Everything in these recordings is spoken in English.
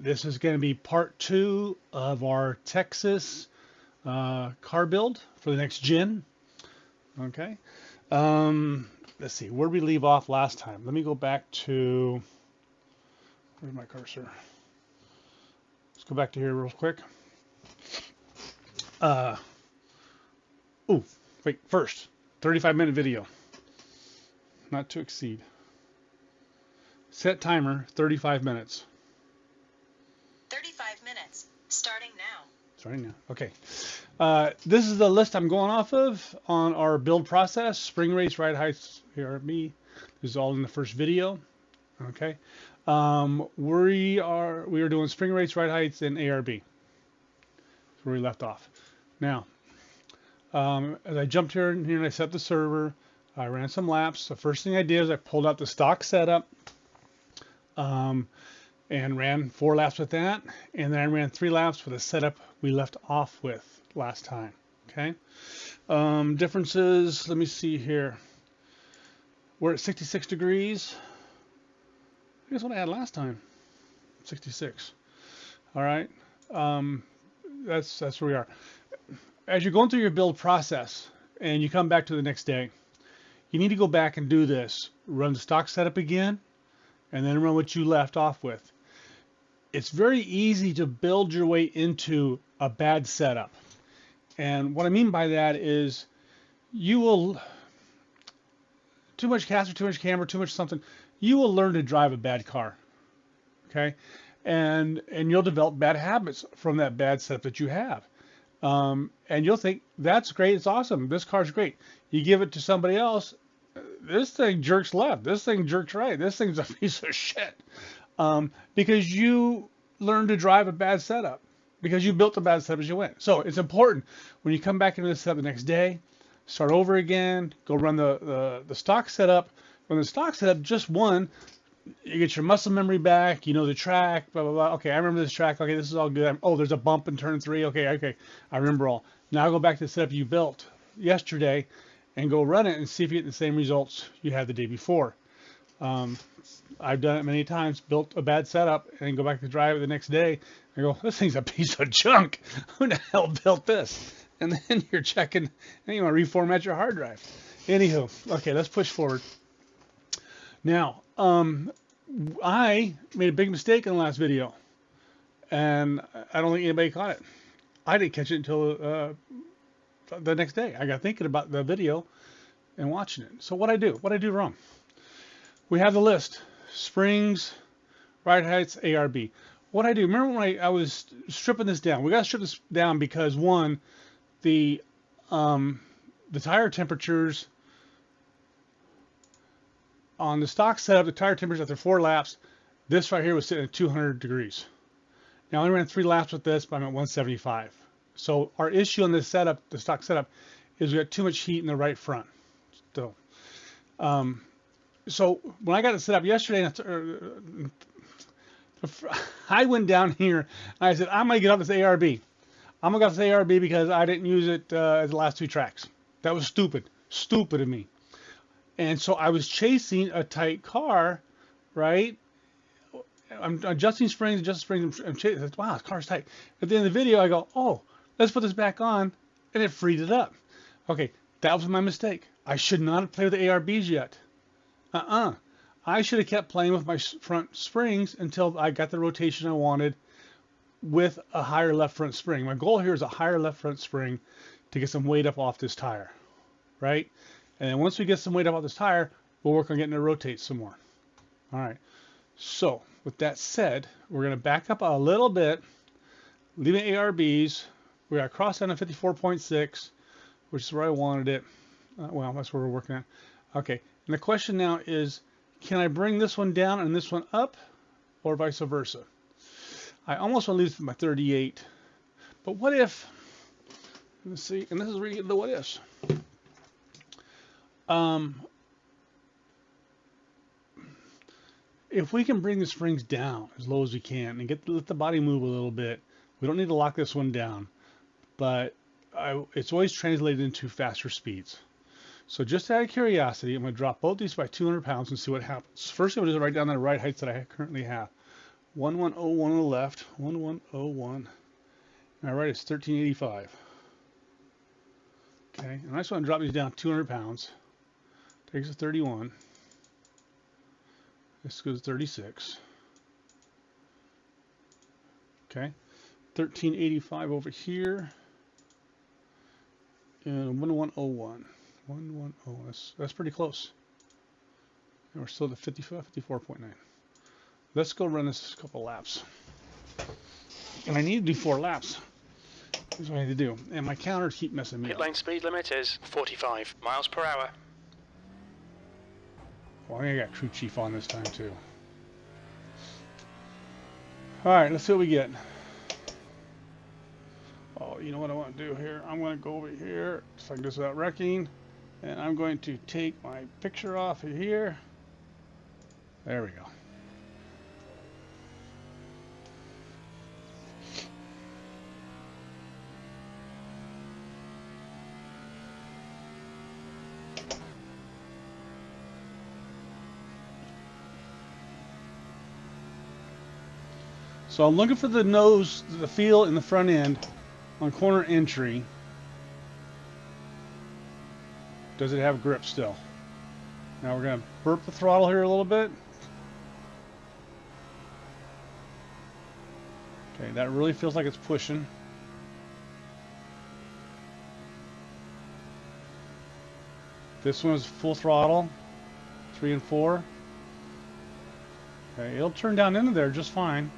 This is going to be part 2 of our Texas car build for the next gen. Okay. Let's see, where did we leave off last time? Let me go back to, where's my cursor? Let's go back to here real quick. Oh, wait, first, 35-minute video. Not to exceed. Set timer, 35 minutes. 35 minutes, starting now. Starting now. Okay. This is the list I'm going off of on our build process. Spring rates, ride heights, ARB. This is all in the first video. Okay. We are doing spring rates, ride heights, and ARB. That's where we left off. Now, as I jumped here and I set up the server, I ran some laps. The first thing I did is I pulled out the stock setup. And ran 4 laps with that, and then I ran 3 laps with the setup we left off with last time. Okay. Differences, let me see here. We're at 66 degrees. I guess what I had last time, 66. All right. That's where we are. As you're going through your build process and you come back to the next day, you need to go back and do this. Run the stock setup again, and then run what you left off with. It's very easy to build your way into a bad setup. And what I mean by that is you will, too much caster, too much camber, too much something, you will learn to drive a bad car. Okay? And you'll develop bad habits from that bad setup that you have. And you'll think, that's great, it's awesome, this car's great. You give it to somebody else, this thing jerks left, this thing jerks right, this thing's a piece of shit. Because you learned to drive a bad setup, because you built a bad setup as you went. So it's important when you come back into the setup the next day, start over again, go run the stock setup. When the stock setup, just one, you get your muscle memory back, you know the track, blah, blah, blah. Okay, I remember this track. Okay, this is all good. Oh, there's a bump in turn 3. Okay, I remember all. Now go back to the setup you built yesterday and go run it and see if you get the same results you had the day before. I've done it many times, built a bad setup and go back to drive it the next day and go, this thing's a piece of junk. Who the hell built this? And then you're checking and you want to reformat your hard drive. Anywho, okay, let's push forward. Now, I made a big mistake in the last video and I don't think anybody caught it. I didn't catch it until the next day. I got thinking about the video and watching it. So what I do wrong? We have the list: springs, ride heights, ARB. What I do, remember when I was stripping this down? We got to strip this down because one, the tire temperatures on the stock setup, the tire temperatures after 4 laps, this right here was sitting at 200 degrees. Now I only ran 3 laps with this, but I'm at 175. So our issue on this setup, the stock setup, is we got too much heat in the right front still. So when I got it set up yesterday, I went down here and I said, I'm going to get off this ARB. I'm going to get off this ARB because I didn't use it as the last 2 tracks. That was stupid. Stupid of me. And so I was chasing a tight car, right? I'm adjusting springs, I'm chasing. Wow, this car's tight. At the end of the video, I go, oh, let's put this back on. And it freed it up. Okay, that was my mistake. I should not have played with the ARBs yet. I should have kept playing with my front springs until I got the rotation I wanted with a higher left front spring. My goal here is a higher left front spring to get some weight up off this tire, right? And then once we get some weight up off this tire, we'll work on getting it to rotate some more. All right. So with that said, we're going to back up a little bit, leaving ARBs. We got cross down to 54.6, which is where I wanted it. Well, that's where we're working at. Okay. And the question now is, can I bring this one down and this one up, or vice versa? I almost want to leave my 38, but what if, let's see, and this is where you get the what ifs. If we can bring the springs down as low as we can and let the body move a little bit, we don't need to lock this one down, but it's always translated into faster speeds. So just out of curiosity, I'm going to drop both these by 200 pounds and see what happens. First, I'm going to write down the ride heights that I currently have. 1101 on the left. 1101. And our right is 1385. Okay, and I just want to drop these down 200 pounds. Takes us 31. This goes 36. Okay, 1385 over here. And 1101. 1101. That's pretty close. And we're still at 54.9. Let's go run this a couple laps. And I need to do 4 laps. That's what I need to do. And my counters keep messing me Pit up. lane speed limit is 45 miles per hour. Well, I got crew chief on this time too. Alright, let's see what we get. Oh, you know what I want to do here? I'm going to go over here so I can do this without wrecking. And I'm going to take my picture off of here. There we go. So I'm looking for the nose, the feel in the front end on corner entry. Does it have grip still? Now we're going to burp the throttle here a little bit. Okay, that really feels like it's pushing. This one is full throttle, 3 and 4. Okay, it'll turn down into there just fine.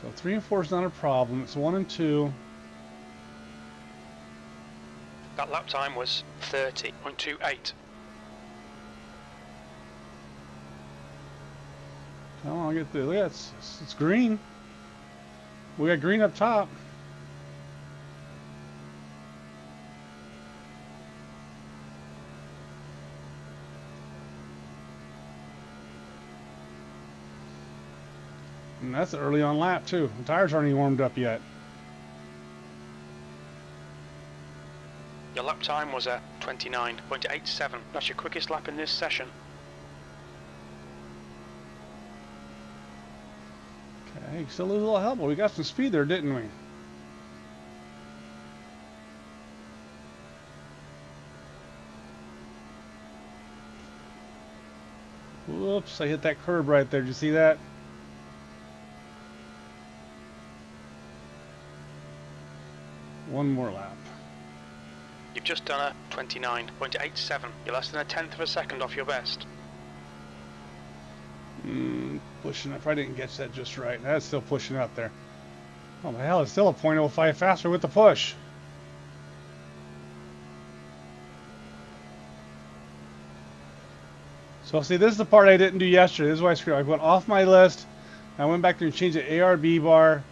So 3 and 4 is not a problem. It's 1 and 2. That lap time was 30.28. Come on, get the look at it. It's green. We got green up top. And that's an early on lap too. The tires aren't even warmed up yet. Your lap time was a 29.87. That's your quickest lap in this session. Okay, still lose a little help, but we got some speed there, didn't we? Whoops, I hit that curb right there. Did you see that? One more lap. You've just done a 29.87. You're less than a tenth of a second off your best. Pushing. I probably didn't get that just right. That's still pushing up there. Oh the hell, it's still a 0.05 faster with the push. So see, this is the part I didn't do yesterday. This is why I screwed up. I went off my list. I went back there and changed the ARB bar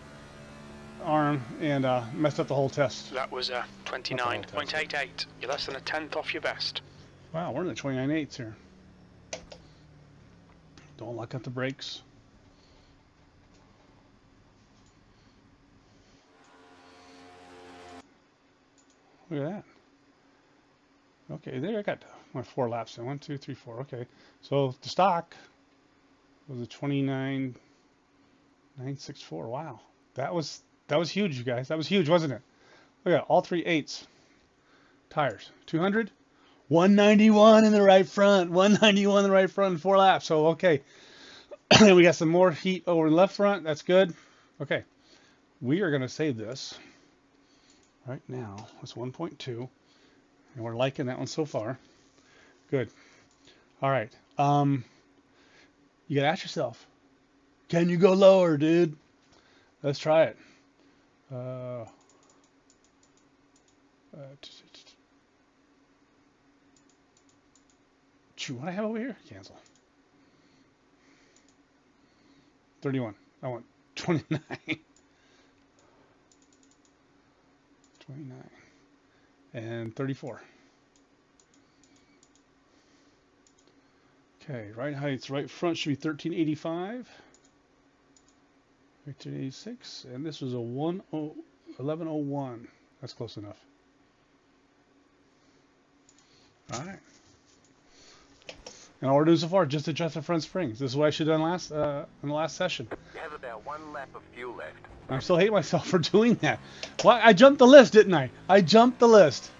arm and messed up the whole test. That was a 29.88. You're less than a tenth off your best. Wow, we're in the 29.8s here. Don't lock up the brakes. Look at that. Okay, there I got my 4 laps in. 1, 2, 3, 4. Okay, so the stock was a 29.964. Wow, that was huge, you guys. That was huge, wasn't it? Look at all 3 8s. Tires. 200. 191 in the right front. 191 in the right front in 4 laps. So okay, we got some more heat over in the left front. That's good. Okay, we are going to save this right now. It's 1.2, and we're liking that one so far. Good. All right. You gotta ask yourself, can you go lower, dude? Let's try it. What do I have over here? Cancel. 31. I want 29. 29. And 34. Okay, right heights, right front should be 1385. 1386. And this was a 1101. That's close enough. All right. And all we're doing so far is just adjust the front springs. This is what I should have done in the last session. You have about 1 lap of fuel left. I'm still hating myself for doing that. Well, I jumped the list, didn't I? I jumped the list.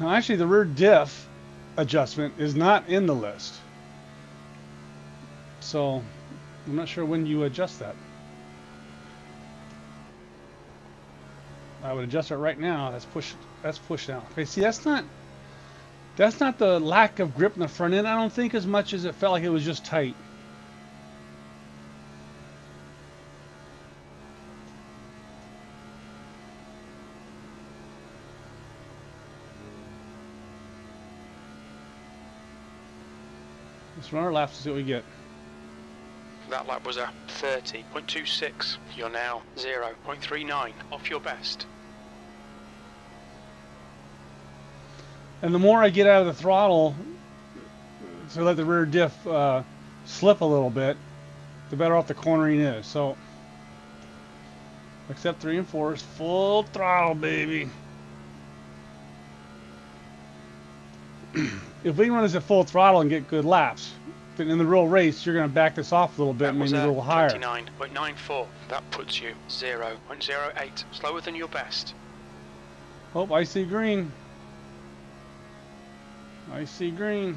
Now, actually, the rear diff adjustment is not in the list. So, I'm not sure when you adjust that. I would adjust it right now. That's pushed out. Okay, see, that's not the lack of grip in the front end, I don't think, as much as it felt like it was just tight. Let's run our laps and see what we get. That lap was a 30.26. You're now 0.39 off your best. And the more I get out of the throttle to let the rear diff slip a little bit, the better off the cornering is. So, except 3 and 4 is full throttle, baby. If we can run this at full throttle and get good laps, then in the real race, you're going to back this off a little bit, maybe a little higher. 29.94. That puts you 0.08 slower than your best. Oh, I see green. I see green.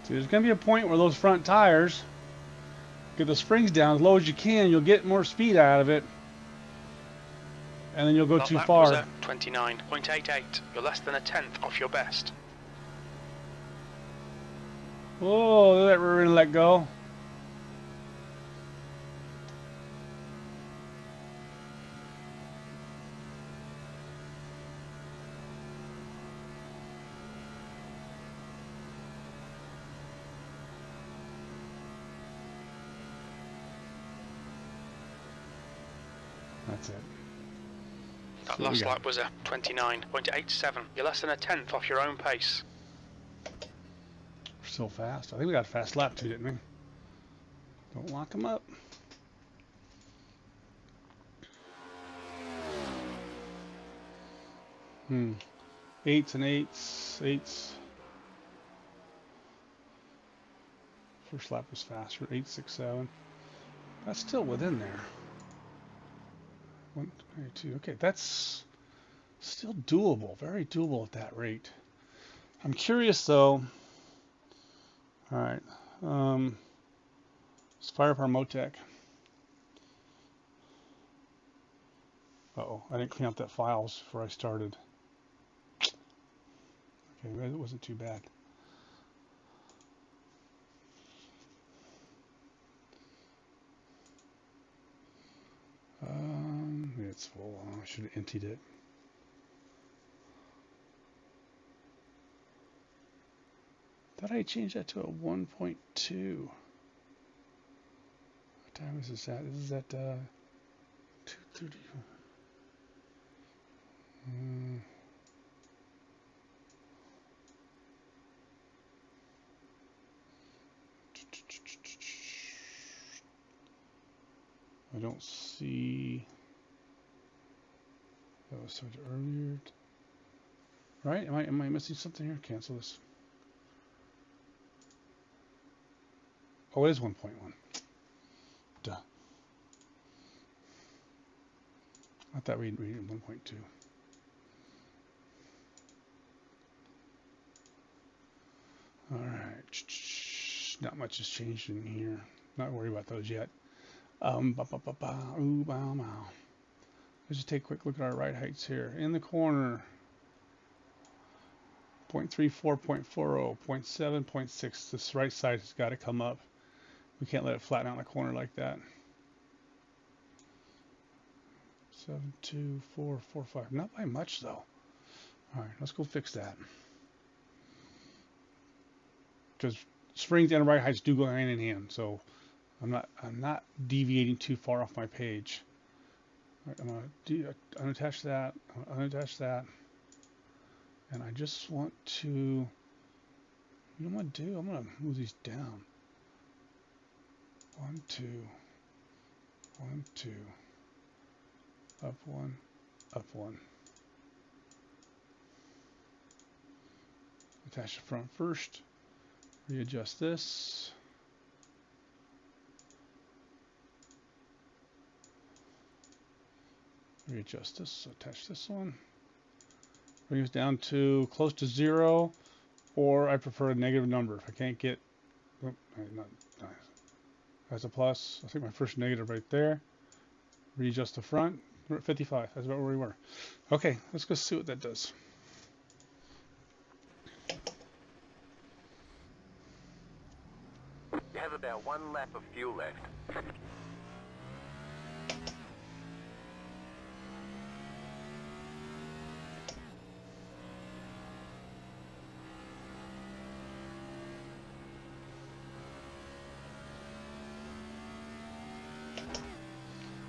See, there's going to be a point where those front tires get the springs down as low as you can. You'll get more speed out of it, and then you'll go too far. That was a 29.88. You're less than a tenth off your best. Whoa, that rear end let go. That's it. That last lap was a 29.87. You're less than a tenth off your own pace. We're still fast. I think we got a fast lap too, didn't we? Don't lock them up. Eights and eights. First lap was faster. 8.67. That's still within there. 1:22. Okay, that's still doable. Very doable at that rate. I'm curious though. All right. Let's fire up our Motec. Uh-oh, I didn't clean up that files before I started. Okay, it wasn't too bad. It's full. I should have emptied it. Thought I changed that to a 1.2. What time is this at? This is at 2:30. I don't see. That was started earlier. Right? Am I missing something here? Cancel this. Oh, it is 1.1. Duh. I thought we'd read it 1.2. All right. Not much has changed in here. Not worried about those yet. Ooh, bow, bow. Let's just take a quick look at our right heights here. In the corner, 0.34, 0.40, 0.7, 0.6. This right side has got to come up. We can't let it flatten out in the corner like that. 7, 2, 4, 4, 5. Not by much though. All right, let's go fix that. Because springs and right heights do go hand in hand, so I'm not deviating too far off my page. All right, I'm gonna unattach that, unattach that, and I just want to. You know what I'm gonna do? I'm gonna move these down. 1, 2, 1, 2, up 1, up 1. Attach the front first. Readjust this. Readjust this. So attach this one. Bring us down to close to 0, or I prefer a negative number. If I can't get, oh, not, that's a plus. I think my first negative right there. Readjust the front. We're at 55. That's about where we were. Okay, let's go see what that does. You have about 1 lap of fuel left.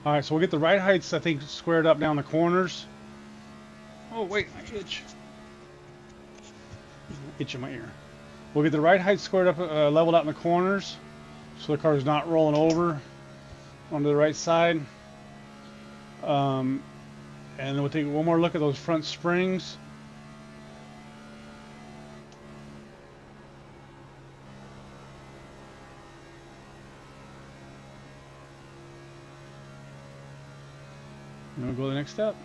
All right, so we'll get the right heights, I think, squared up down the corners. Oh, wait, I itch. Itch in my ear. We'll get the right height squared up, leveled out in the corners, so the car is not rolling over onto the right side. And then we'll take one more look at those front springs. And we'll go to the next step.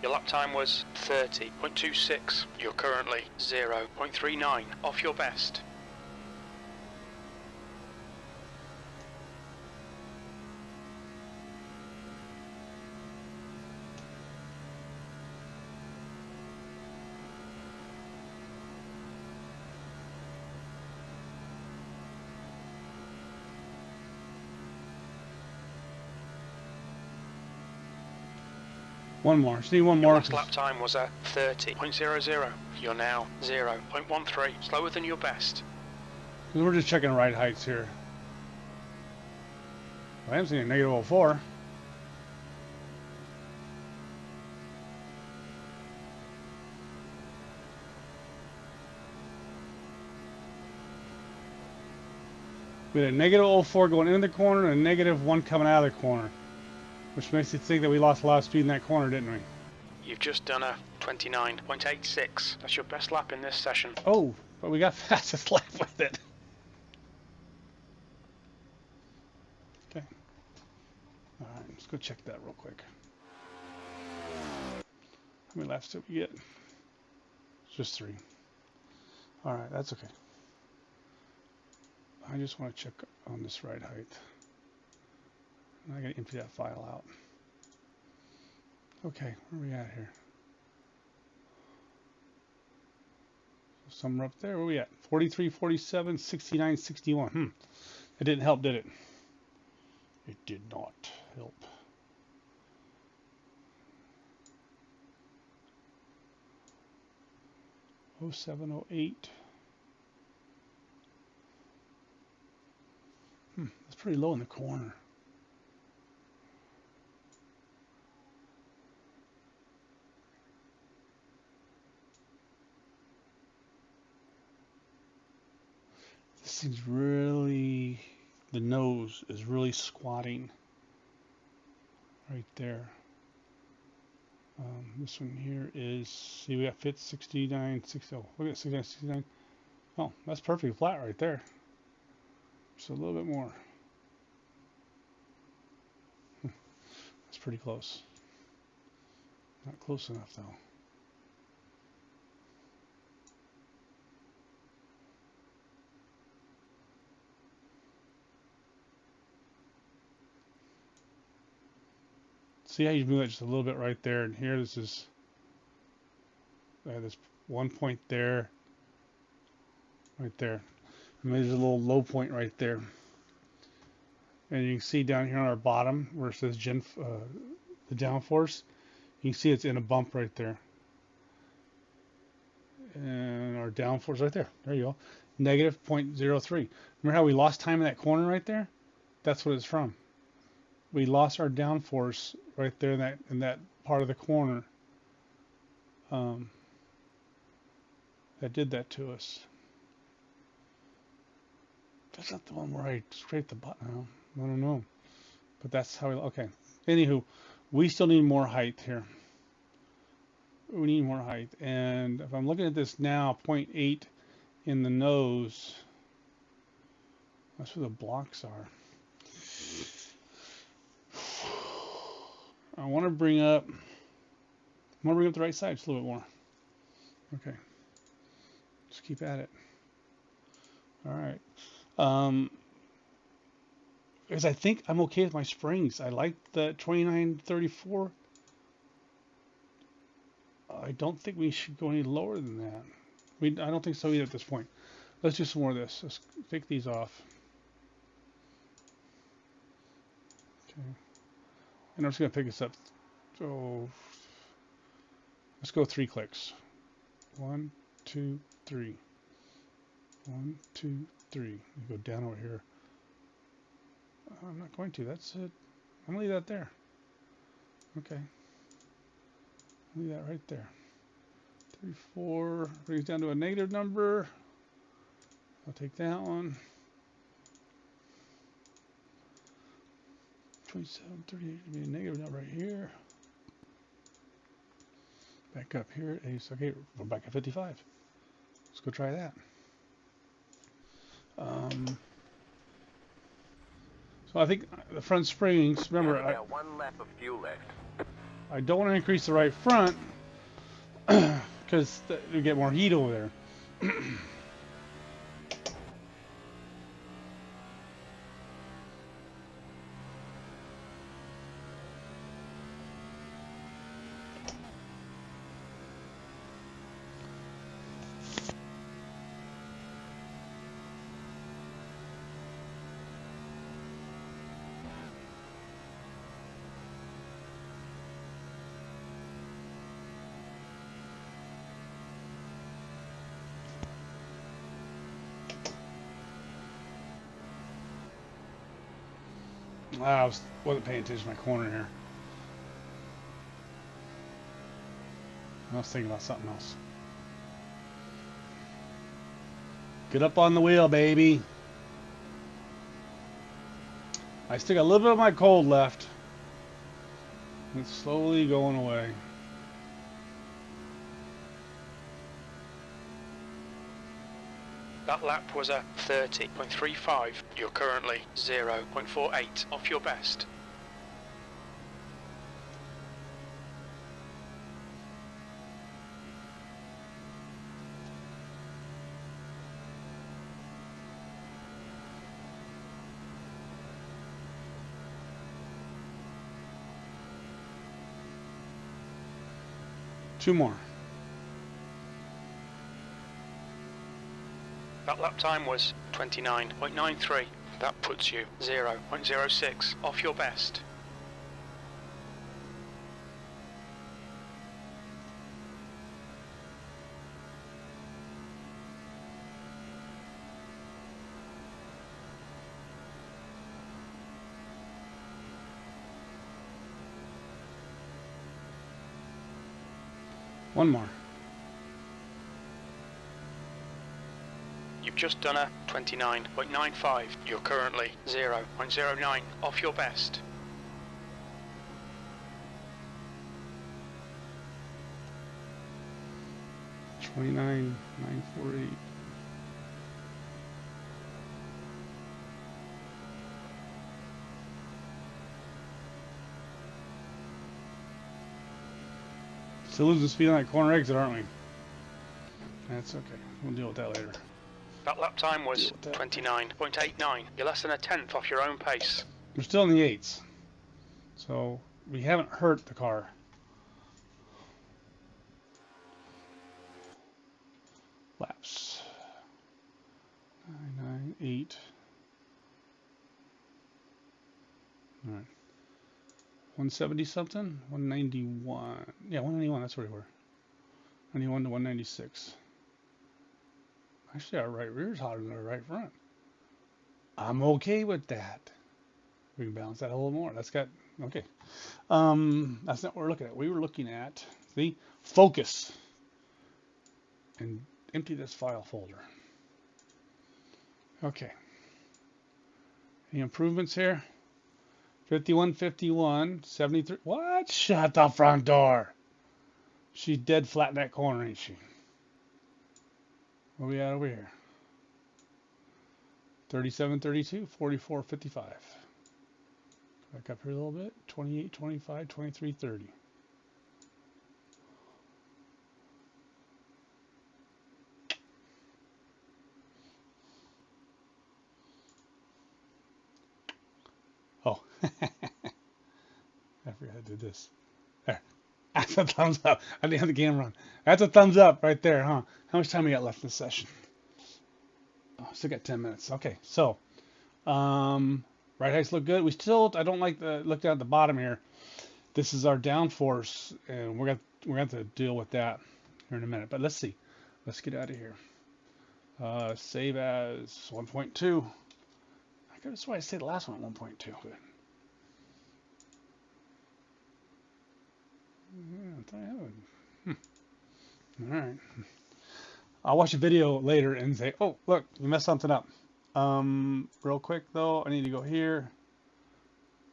Your lap time was 30.26. You're currently 0.39 off your best. One more. Just need one Your more. last lap time was at 30.00. You're now 0.13, slower than your best. We're just checking right heights here. I haven't seen a negative 04. We had a negative 04 going into the corner and a negative 1 coming out of the corner, which makes you think that we lost a lot of speed in that corner, didn't we? You've just done a 29.86. That's your best lap in this session. Oh, but we got fastest lap with it. Okay. All right, let's go check that real quick. How many laps did we get? It's just 3. All right, that's okay. I just want to check on this right height. I gotta empty that file out. Okay, where are we at here? Somewhere up there. Where are we at? 43, 47, 69, 61. It didn't help, did it? It did not help. Oh 07, 08. That's pretty low in the corner. This thing's really, the nose is really squatting right there. This one here is, see, we got fit 69, 60. Oh, look at 69, 69. Oh, that's perfectly flat right there. Just a little bit more. That's pretty close. Not close enough though. See how you move it just a little bit right there, and here this is I had this one point there, right there. I made a little low point right there. And you can see down here on our bottom where it says the downforce, you can see it's in a bump right there. And our downforce right there. There you go. Negative 0.03. Remember how we lost time in that corner right there? That's what it's from. We lost our downforce right there in that part of the corner. That did that to us. That's not the one where I scraped the button. I don't know. But that's how we... Okay. Anywho, we still need more height here. We need more height. And if I'm looking at this now, 0.8 in the nose. That's where the blocks are. I want to bring up the right side just a little bit more. Okay. Just keep at it. All right. Because I think I'm okay with my springs. I like the 2934. I don't think we should go any lower than that. I don't think so either at this point. Let's do some more of this. Let's take these off. Okay. And I'm just going to pick this up. So let's go 3 clicks. 1, 2, 3. 1, 2, 3. Go down over here. I'm not going to. That's it. I'm going to leave that there. Okay. Leave that right there. 34 brings down to a negative number. I'll take that one. 27, 38 to be a negative number right here. Back up here at Ace. Okay, we're back at 55. Let's go try that. So I think the front springs, remember, About 1 lap of fuel left. I don't want to increase the right front because we get more heat over there. I wasn't paying attention to my corner here. I was thinking about something else. Get up on the wheel, baby. I still got a little bit of my cold left. It's slowly going away. That lap was a 30.35. You're currently 0.48 off your best. Two more. That lap time was 29.93. That puts you 0.06 off your best. One more. You've just done a 29.95. You're currently 0.09 off your best. $29,948. Still losing speed on that corner exit, aren't we? That's okay. We'll deal with that later. That lap time was 29.89. You're less than a tenth off your own pace. We're still in the 8s. So we haven't hurt the car. 8. All right. 170 something? 191. Yeah, 191. That's where we were. 91 to 196. Actually, our right rear is hotter than our right front. I'm okay with that. We can balance that a little more. That's got, okay. That's not what we're looking at. We were looking at the focus. And empty this file folder. Okay. Any improvements here? 51, 51, 73. What? Shut the front door. She's dead flat in that corner, ain't she? What are we at over here? 37, 32, 44, 55. Back up here a little bit. 28, 25, 23, 30. Oh, I forgot I did this. There. That's a thumbs up. I didn't have the camera on. That's a thumbs up right there, huh? How much time we got left in this session? Oh, still got 10 minutes. Okay, so right heights look good. We still, I don't like the look down at the bottom here. This is our downforce, and we're gonna have to deal with that here in a minute. But let's see. Let's get out of here. Save as 1.2. I could have sworn I saved the last one at 1.2. But yeah, all right. I'll watch a video later and say, oh, look, you messed something up. Real quick, though, I need to go here.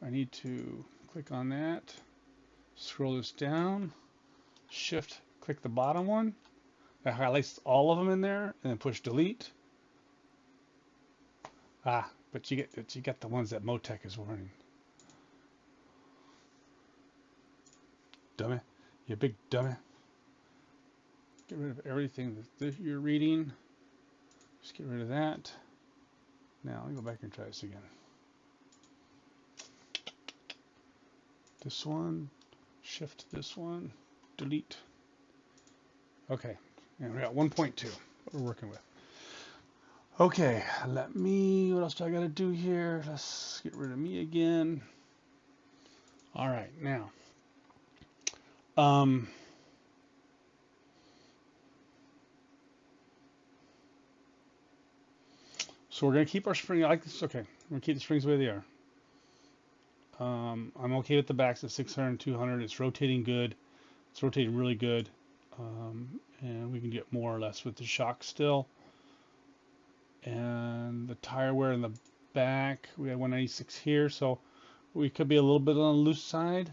I need to click on that. Scroll this down. Shift, click the bottom one. That highlights all of them in there, and then push delete. Ah, but you get the ones that Motec is warning. Dummy, you big dummy. Get rid of everything that you're reading. Just get rid of that. Now I'll go back and try this again. This one, shift this one, delete. Okay, and we got 1.2, what we're working with. Okay, what else do I got to do here? Let's get rid of me again. All right, now. So we're going to keep our spring, I like this, okay. We're going to keep the springs the way they are. I'm okay with the backs at 600 and 200. It's rotating good. It's rotating really good. And we can get more or less with the shock still. And the tire wear in the back, we have 196 here, so we could be a little bit on the loose side.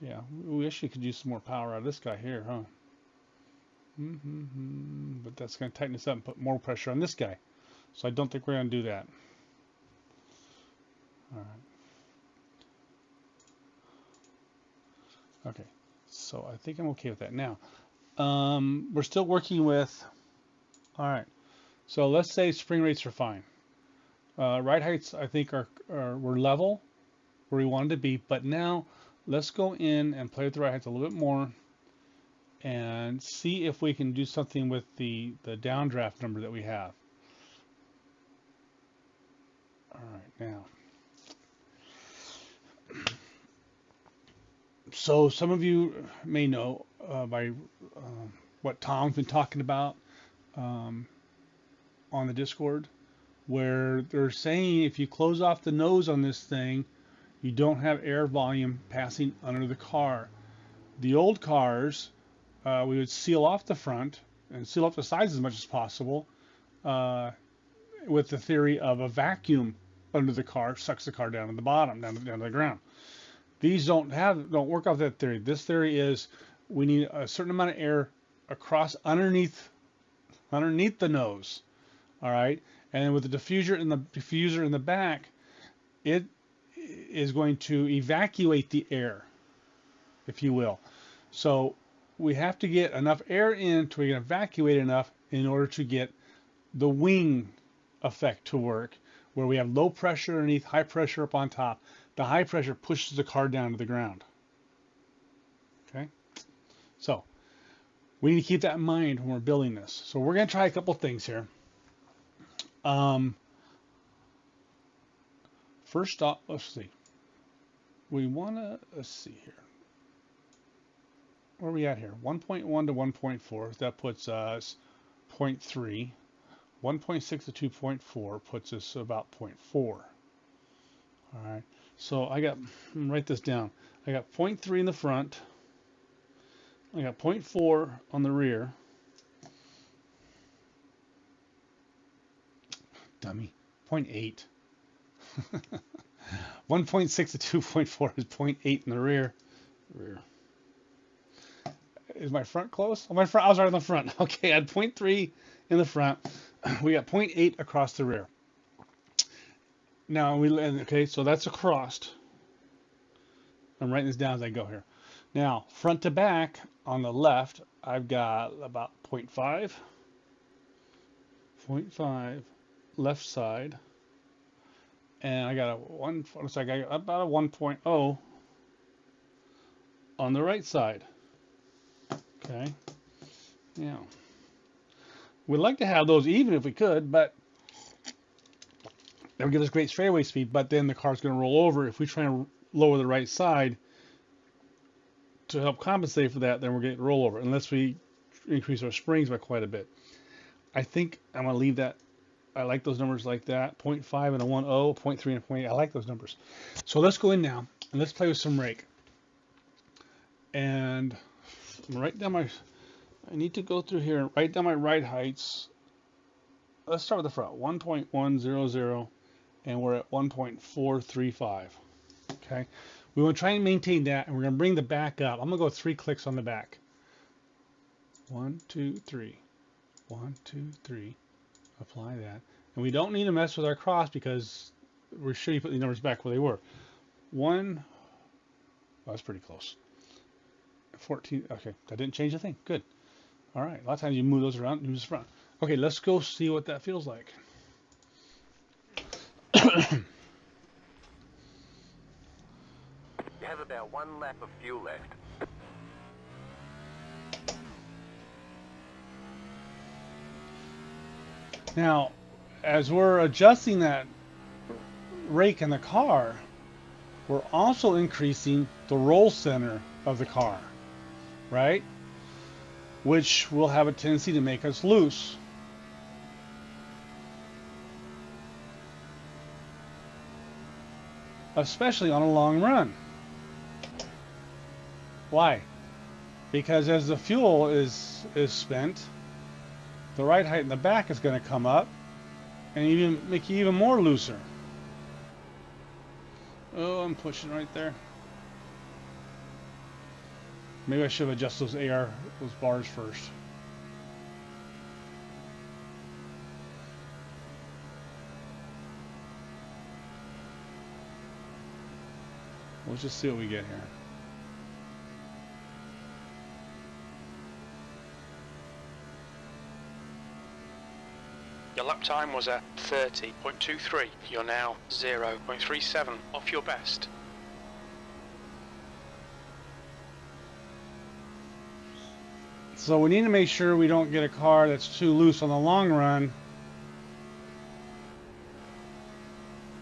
Yeah, we actually could use some more power out of this guy here, huh? But that's going to tighten us up and put more pressure on this guy. So I don't think we're going to do that. All right. Okay, so I think I'm okay with that. Now, we're still working with, all right, so let's say spring rates are fine. Ride heights, I think, we're level where we wanted to be, but now let's go in and play with the ride heights a little bit more and see if we can do something with the downdraft number that we have. All right, now. So some of you may know by what Tom's been talking about on the Discord, where they're saying if you close off the nose on this thing, you don't have air volume passing under the car. The old cars, we would seal off the front and seal off the sides as much as possible with the theory of a vacuum under the car sucks the car down to the bottom, down to the ground. These don't work off that theory. This theory is we need a certain amount of air across underneath the nose. All right, and with the diffuser in the back, it is going to evacuate the air, if you will. So we have to get enough air in to evacuate enough in order to get the wing effect to work, where we have low pressure underneath, high pressure up on top. The high pressure pushes the car down to the ground. Okay, so we need to keep that in mind when we're building this. So we're going to try a couple things here. Um, First off, let's see. We want to, let's see here. Where are we at here? 1.1 to 1.4. That puts us 0.3. 1.6 to 2.4 puts us about 0.4. All right. So write this down. I got 0.3 in the front. I got 0.4 on the rear. Dummy. 0.8. 1.6 to 2.4 is 0.8 in the rear. Is my front close? Oh, my front. I was right in the front. Okay, I had 0.3 in the front. We got 0.8 across the rear. Now okay, so that's across. I'm writing this down as I go here. Now, front to back on the left, I've got about 0.5. 0.5 left side. And I got about a 1.0 on the right side. Okay. Now, we'd like to have those even if we could, but that would give us great straightaway speed, but then the car's going to roll over. If we try and lower the right side to help compensate for that, then we're getting rollover, unless we increase our springs by quite a bit. I think I'm going to leave that. I like those numbers like that. 0.5 and a 1.0, 0.3 and a 0.8. I like those numbers. So let's go in now, and let's play with some rake. And write down I need to go through here and write down my ride heights. Let's start with the front. 1.100, and we're at 1.435. Okay. We want to try and maintain that, and we're going to bring the back up. I'm going to go 3 clicks on the back. 1, 2, 3. 1, 2, 3. Apply that. And we don't need to mess with our cross because we're sure you put the numbers back where they were. 1, oh, that's pretty close. 14, okay, that didn't change a thing. Good. All right, a lot of times you move those around, move this front. Okay, let's go see what that feels like. You have about 1 lap of fuel left. Now, as we're adjusting that rake in the car, we're also increasing the roll center of the car, right? Which will have a tendency to make us loose. Especially on a long run. Why? Because as the fuel is spent, the ride height in the back is going to come up and even make you even more looser. Oh, I'm pushing right there. Maybe I should adjust those those bars first. Let's just see what we get here. Your lap time was at 30.23. You're now 0.37 off your best. So we need to make sure we don't get a car that's too loose on the long run.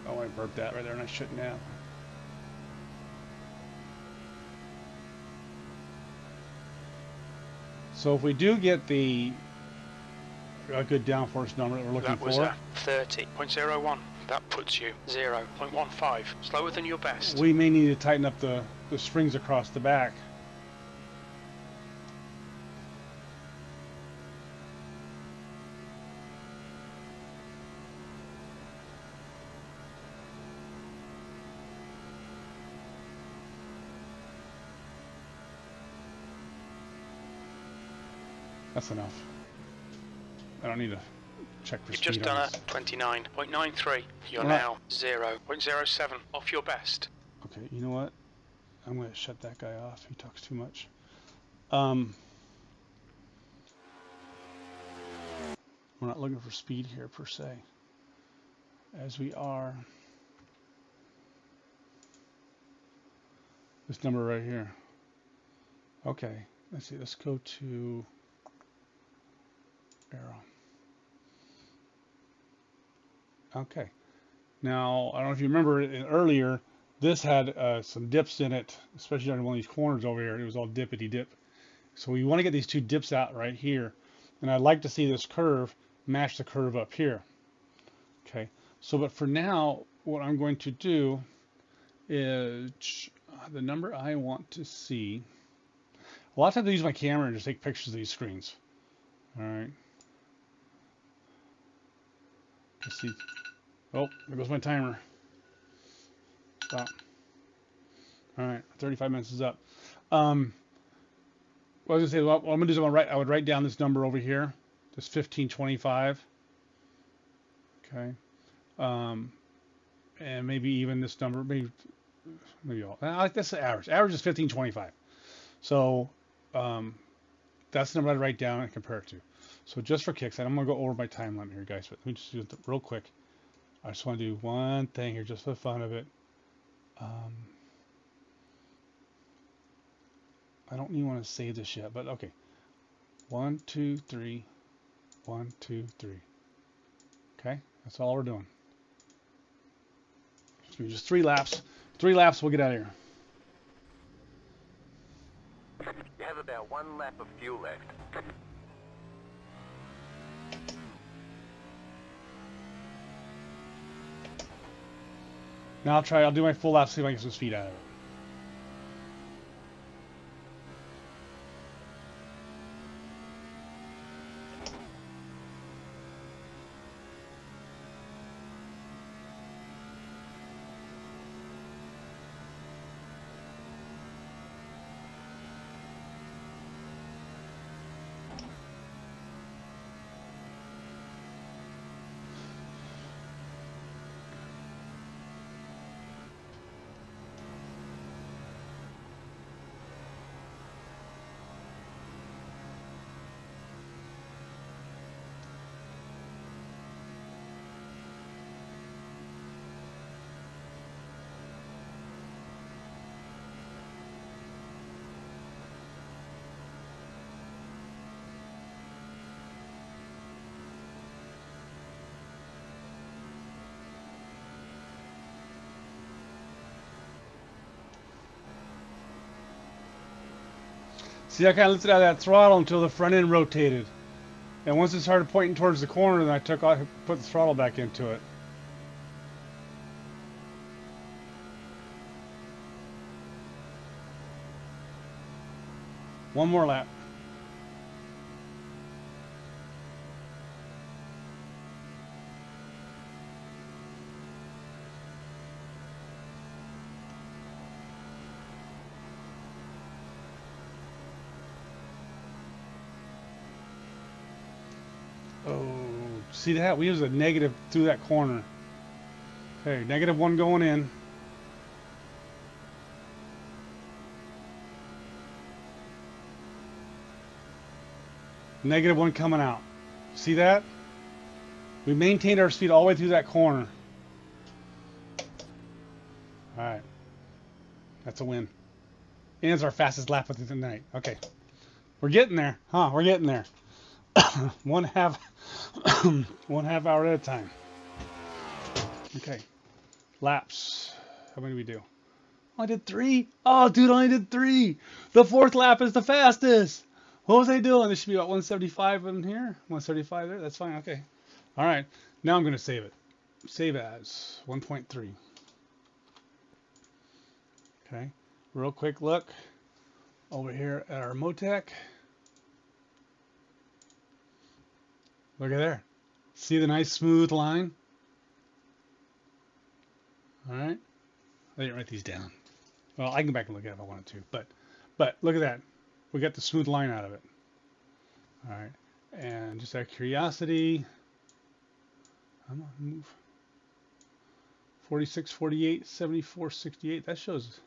Oh, I burped that right there and I shouldn't have. So if we do get a good downforce number that we're looking for. That was at 30.01. That puts you 0.15 slower than your best. We may need to tighten up the springs across the back. That's enough. I don't need to check for speed. You've just done a 29.93. You're now 0.07 off your best. Okay, you know what? I'm going to shut that guy off. He talks too much. We're not looking for speed here per se, as we are this number right here. Okay, let's see. Let's go to arrow. Okay. Now, I don't know if you remember earlier, this had some dips in it, especially on one of these corners over here. It was all dippity dip. So we want to get these two dips out right here. And I'd like to see this curve match the curve up here. Okay. So, but for now, what I'm going to do is the number I want to see. A lot of times I use my camera and just take pictures of these screens. All right. Let's see. Oh, there goes my timer. Stop. All right, 35 minutes is up. What I was gonna say, what I'm gonna do is I would write down this number over here, this 1525. Okay. And maybe even this number, maybe all. I like this average. Average is 1525. So that's the number I'd write down and compare it to. So just for kicks, and I'm gonna go over my time limit here, guys. But let me just do it real quick. I just want to do one thing here, just for the fun of it. I don't even want to save this yet, but okay. 1, 2, 3. 1, 2, 3. Okay, that's all we're doing. Just 3 laps. 3 laps, we'll get out of here. You have about 1 lap of fuel left. Now I'll do my full lap, see if I can get some speed out of it. See, I kind of lifted out of that throttle until the front end rotated. And once it started pointing towards the corner, then I put the throttle back into it. One more lap. Oh, see that? We used a negative through that corner. Okay, -1 going in. -1 coming out. See that? We maintained our speed all the way through that corner. All right. That's a win. And it's our fastest lap of the night. Okay. We're getting there. Huh, we're getting there. one half hour at a time. Okay. Laps. How many did we do? Oh, I did 3. Oh, dude, I only did 3. The 4th lap is the fastest. What was I doing? This should be about 175 in here. 175 there. That's fine. Okay. All right. Now I'm going to save it. Save as 1.3. Okay. Real quick look over here at our Motec. Look at there. See the nice smooth line? All right. I didn't write these down. Well, I can go back and look at it if I wanted to, but look at that. We got the smooth line out of it. All right. And just out of curiosity, I'm gonna move 46, 48, 74, 68. That shows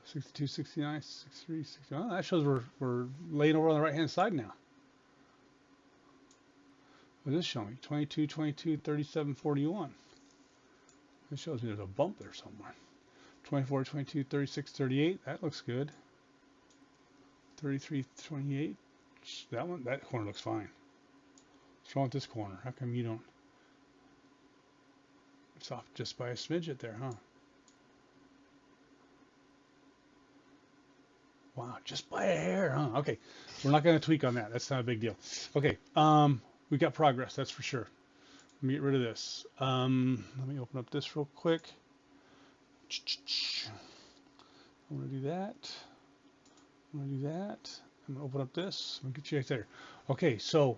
62, 69, 63, 60. Oh, that shows we're laying over on the right hand side now. What does this show me? 22, 22, 37, 41. This shows me there's a bump there somewhere. 24, 22, 36, 38. That looks good. 33, 28. That corner looks fine. What's wrong with this corner? How come you don't? It's off just by a smidget there, huh? Wow, just by a hair, huh? Okay, we're not going to tweak on that. That's not a big deal. Okay, we got progress, that's for sure. Let me get rid of this. Let me open up this real quick. I'm going to do that. I'm going to do that. I'm going to open up this. I'm going to get you guys there. Okay, so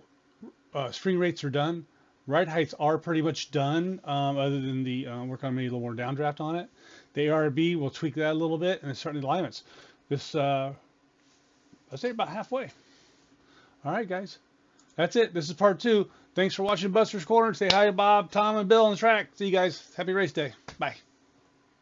string rates are done. Ride heights are pretty much done, other than the work on maybe a little more downdraft on it. The ARB, we'll tweak that a little bit, and then starting the alignments. This, I'd say about halfway. All right, guys. That's it. This is part 2. Thanks for watching Buster's Corner. Say hi to Bob, Tom, and Bill on the track. See you guys. Happy race day. Bye.